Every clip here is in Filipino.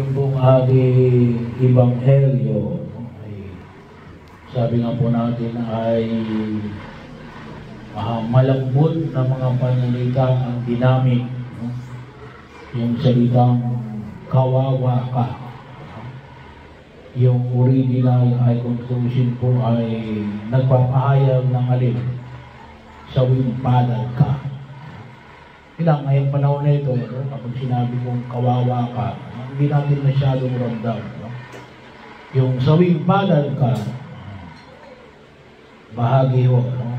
Yung pong ating Ebanghelyo ay sabi nga po natin ay malambot na mga pananalita ang ginamit, no? Yung salitang kawawa ka. Yung original ay conclusion po ay nagpapahayag ng alin, sawing palad ka. Ilang ngayong panahon na ito, no? Kapag sinabi kong kawawa ka, hindi natin masyadong ramdam, no? Yung sawing palad ka, bahagi ho, no?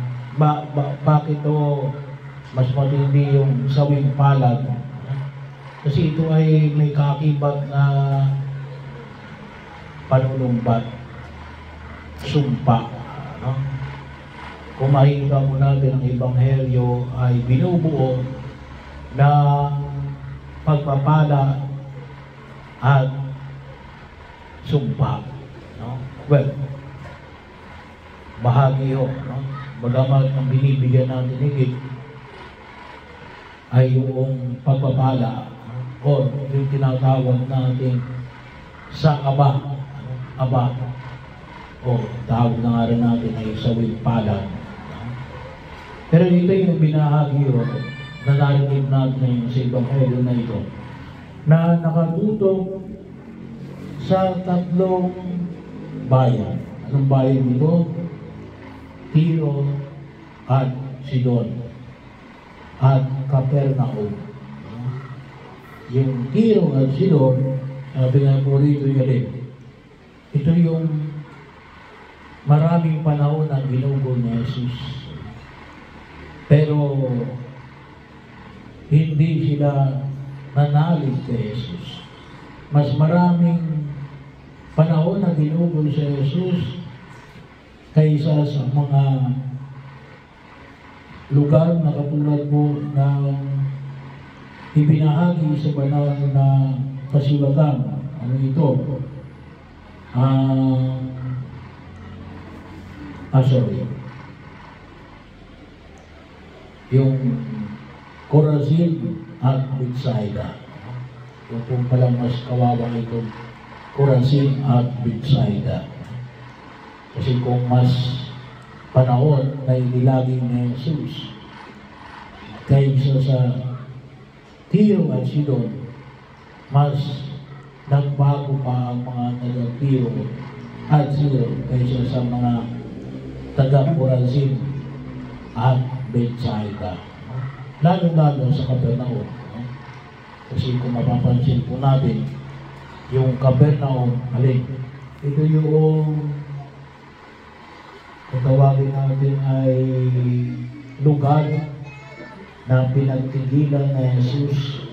Bakit o mas matindi yung sawing palad? Kasi ito ay may kakibat na panunumbat, sumpa, no? Kung makikita mo natin ang Ebanghelyo ay binubuo na pagpapala at sumpa, no? Well, bahagi ho, no? Bagamat ang binibigyan natin higit ay yung pagpapala, no? O yung tinatawag natin sa aba, o tawag na nga rin natin ay sawing palad, no? Pero dito yung binahagi ho na narinig natin sa Ebanghelyo na ito, na nakatutok sa tatlong bayan. Anong bayan ito? Tiro at Sidon at Capernaum. Yung Tiro at Sidon, sabi nga po rito yun, ito yung maraming panahon ang ginugol ni Jesus. Pero hindi sila nanalig kay Jesus. Mas maraming panahon na ginugol si Jesus kaysa sa mga lugar na katulad po ng ibinahagi sa banal na kasulatan. Ano ito? Yung Corazin at Bethsaida. Yung kung palang mas kawawa itong Corazin at Bethsaida. Kasi kung mas panahon na inilagay ni Jesus kaysa sa Tiro at Sidon, mas nagbago pa ang mga taga-Tiro at Sidon kaysa sa mga taga-Corazin at Bethsaida. Lalo-lalo sa Capernaum. Kasi kung mapapansin po natin, yung Capernaum, ito yung kung tawagin natin ay lugar na pinagtigilan na Jesus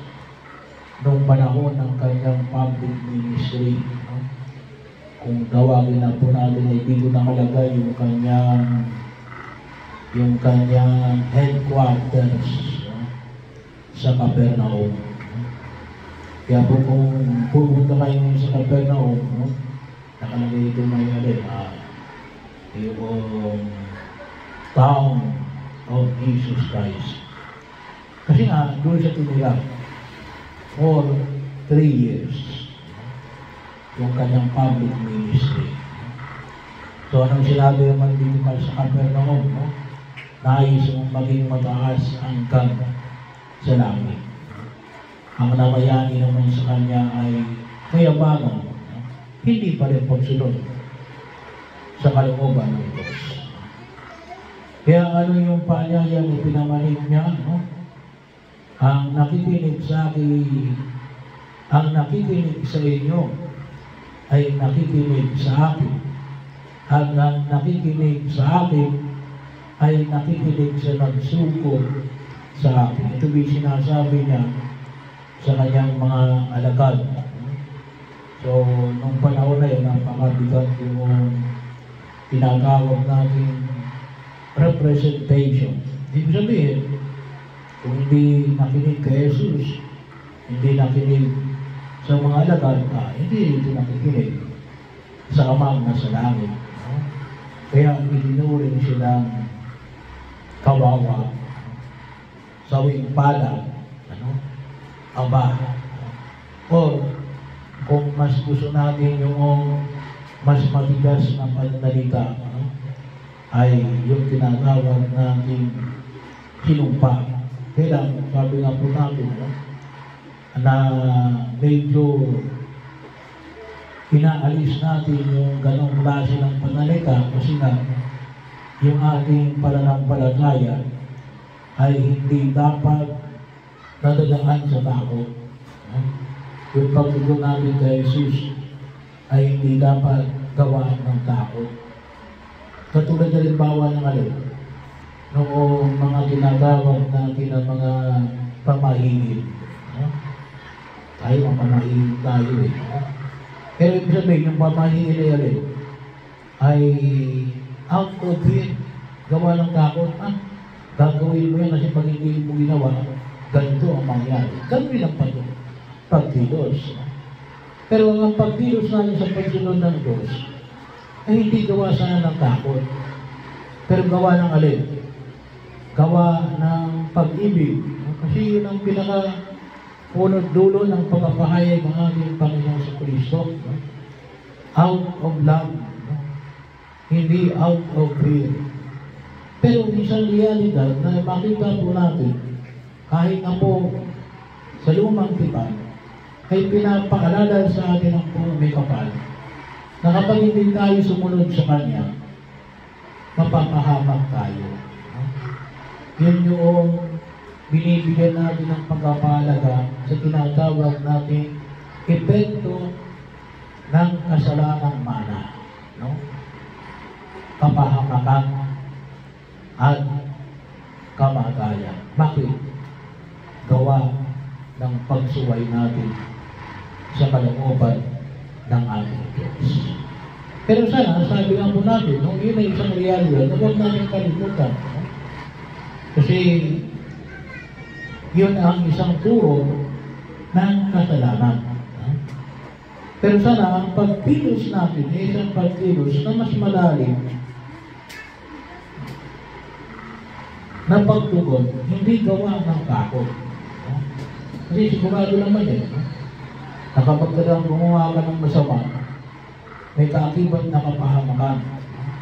noong panahon ng kanyang public ministry. Kung tawagin na po natin ay dito nakalagay yung kanyang headquarters sa Capernaum. Kaya po kung pupunta kayo sa Capernaum, nakalagay ito may yung town of Jesus Christ. Kasi nga, doon siya tumira for 3 years yung kanyang public ministry. So, anong sinabi naman dito sa Capernaum, no? Nais mong maging mataas hanggang sa langit. Ang namayani naman sa kanya ay kayabangan, hindi pa rin pagsunod sa kalooban ng Diyos. Kaya ano yung paanyaya na pinamanig niya, no? Ang nakikinig sa akin, ang nakikinig sa inyo ay nakikinig sa akin. At ang nakikinig sa akin ay nakikinig sa nagsuko sa akin. Ito yung sinasabi niya sa kanyang mga alagad. So, nung panahon na yun, napakabigat yung tinatawag natin representation. Ibig sabihin, kung hindi nakinig kay Jesus, hindi nakinig sa mga alagad, hindi ito nakikinig sa Amang na sa langit. Kaya itinuring silang kawawa, sawing palad, aba, or kung mas gusto natin yung mas matigas na pananalita, ay yung tinatawag natin sinumpa. Kaya sabi nga po natin, na medyo inaalis natin yung ganong klase ng pananalita kasi nga yung ating pananampalataya ay hindi dapat nadadaan sa takot. Yung pagtugon natin kay Jesus ay hindi dapat gawaan ng takot. Katulad na rin bawa ng noong mga ginagawag natin ng mga pamahiin. Tayo ang pamahiin tayo eh. Pero ibig sabihin, yung pamahiin ay out of fear, gawa ng takot. Gagawin mo yan kasi pag hindi mo ginawa, ganito ang mangyari. Ganun lang pagkilos. Pero ang pagkilos natin sa pagsunod ng Diyos ay hindi gawa sana ng takot. Pero gawa ng gawa ng pag-ibig. Kasi yun ang pinaka-punot dulo ng pagpapahayag ng ating Panginoon sa Kristo. Out of love. Hindi out of fear. Pero isang realidad na makita po natin, kahit na po sa lumang tipan, ay pinapaalala sa atin ang pong may kapal, na kapag hindi tayo sumunod sa Kanya, mapapahamak tayo. Yun yung binibigyan natin ng pagpapahalaga sa tinatawag natin epekto ng kasalanang mana. Kapahamakan at kamatayan. Bakit? Gawa ng pagsuway natin sa kalooban ng ating Diyos. Pero sana, sabi nga po natin, yun ay isang realidad na huwag natin kalimutan. Kasi yun ang isang turo ng kasalanan. Pero sana, ang pagkilos natin ay isang pagkilos na mas malalim na pagtugon, hindi gawa ng takot. Kasi sigurado naman na kapag talagang gumawa ka ng masama, may kaakibat na kapahamakan.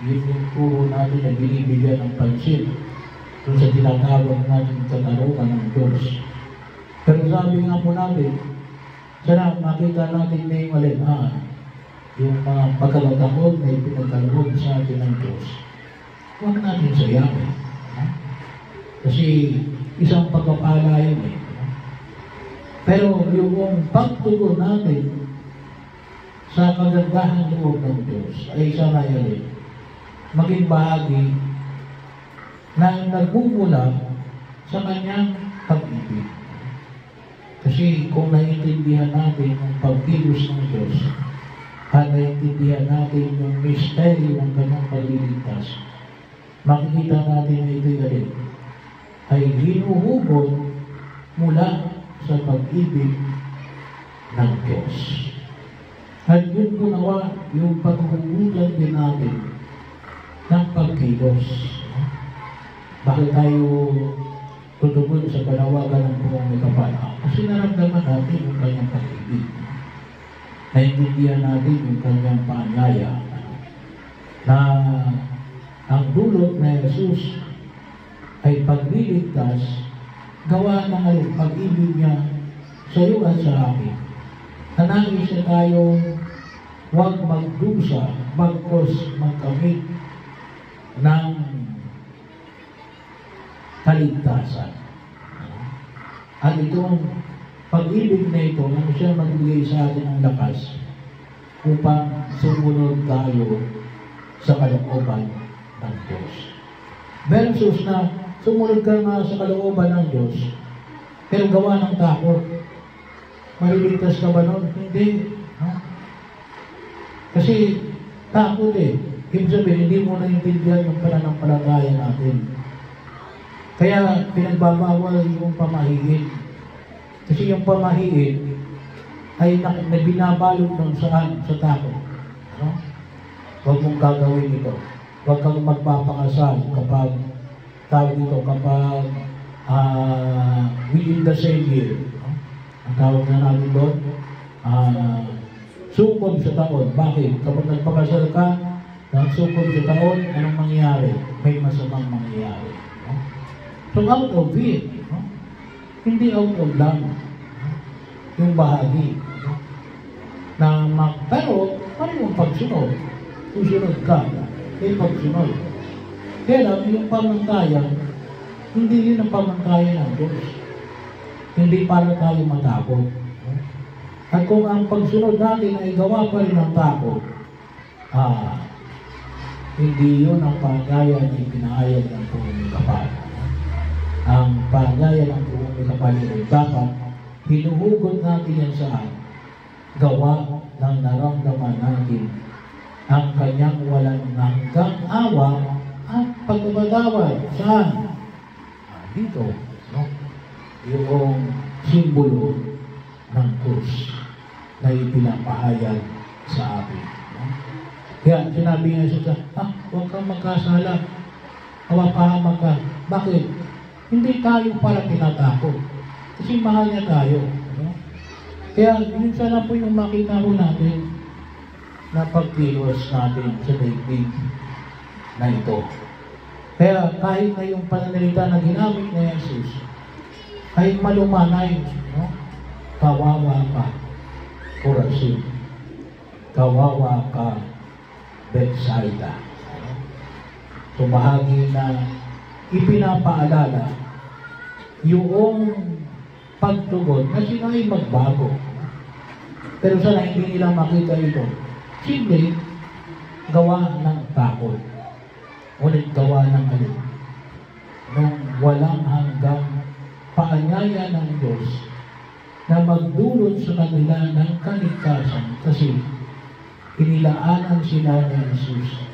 Yun yung turo natin na binibigyan ng pansin kung sa tinatawag natin katarungan ng Diyos. Pero sabi nga po natin, sana makita natin na yung yung mga pagkakatakot na ipinagkaloob sa atin ng Diyos. Huwag natin sayangin. Kasi isang pagpapala yun Pero yung pagtugon natin sa kagandahan loob ng Diyos ay sana yun maging bahagi na nagmumula sa Kanyang pag-ibig. Kasi kung naiintindihan natin ang pagkilos ng Diyos at naiintindihan natin yung misteryo ng Kanyang pagliligtas, makikita natin na ito'y ay hinuhubog mula sa pag-ibig ng Diyos. At yun po nawa yung paghuhugan din natin ng pagkilos. Bakit tayo tutugon sa panawagan ng buong may kapal? Kasi naramdaman natin yung kanyang pag-ibig. Naintindihan natin yung kanyang paanyaya na ang dulot na Jesus ay pagliligtas, gawa ng pag-ibig niya sa iyo at sa akin. Nanangis na tayo huwag magdusa, bagkos magkamit ng kaligtasan. At itong pag-ibig na ito, ano siya magbigay sa atin ng lakas upang sumunod tayo sa kalooban ng Diyos. Versus na sumunod ka nga sa kalooban ng Diyos, pero gawa ng takot. Maliligtas ka ba nun? Hindi. Kasi takot Ibig sabihin, hindi mo naintindihan yung pananampalataya natin. Kaya pinagbabawal yung pamahiin. Kasi yung pamahiin ay binabalot ng saan? Sa takot. Huwag mong gagawin ito. Huwag kang magpapakasal kapag kapag within the same year. Ang tawag na natin doon, sukob sa taon. Bakit? Kapag nagpakasal ka, nagsukob sa taon, anong mangyayari? May masamang mangyayari. No? So out of it, no? Hindi out of love, no? Yung bahagi. No? Pero, ano yung pagsunod? Susunod ka, may pagsunod. Kaya lang, yung pamantayan, hindi rin ang pamantayan ng Diyos. Hindi para tayo matakot. No? At kung ang pagsunod natin ay gawa pa rin ng takot, hindi yun ang pagayan na ipinahayag ng Purong Kapal. Ang pagayan ng Purong Kapal ay dapat hinuhugot natin yan saan? Gawa ng naramdaman natin ang kanyang walang hanggang awa at pagkabatawad. Saan? Dito, no? Yung simbolo ng krus na ipinapahayag sa atin. No? Kaya sinabi nga siya, huwag kang magkasala. Hawapahamak ka. Bakit? Hindi tayo para tinatakot. Kasi mahal niya tayo. No? Kaya yun sana po yung makita ko natin na pagkilos natin sa daigdig na ito. Kaya kahit na yung pananalita na ginamit na Jesus, kahit malumanay, no? Kawawa ka, Corazon. Kawawa ka, Bethsaida. So bahagi na ipinapaalala yung pagtugon na sila ay magbago. Pero sana hindi nila makita ito. Simple, gawa ng takot. Ulit gawa ng alin. Nung walang hanggang paanyaya ng Diyos na magdulot sa kanila ng kaligtasan kasi inilaanan sila ni Jesus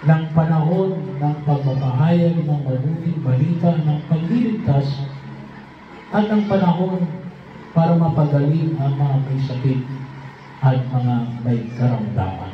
ng panahon ng pagpapahayag ng mabuting balita ng pagliligtas at ng panahon para mapagaling ang mga may sakit at mga may karamdaman.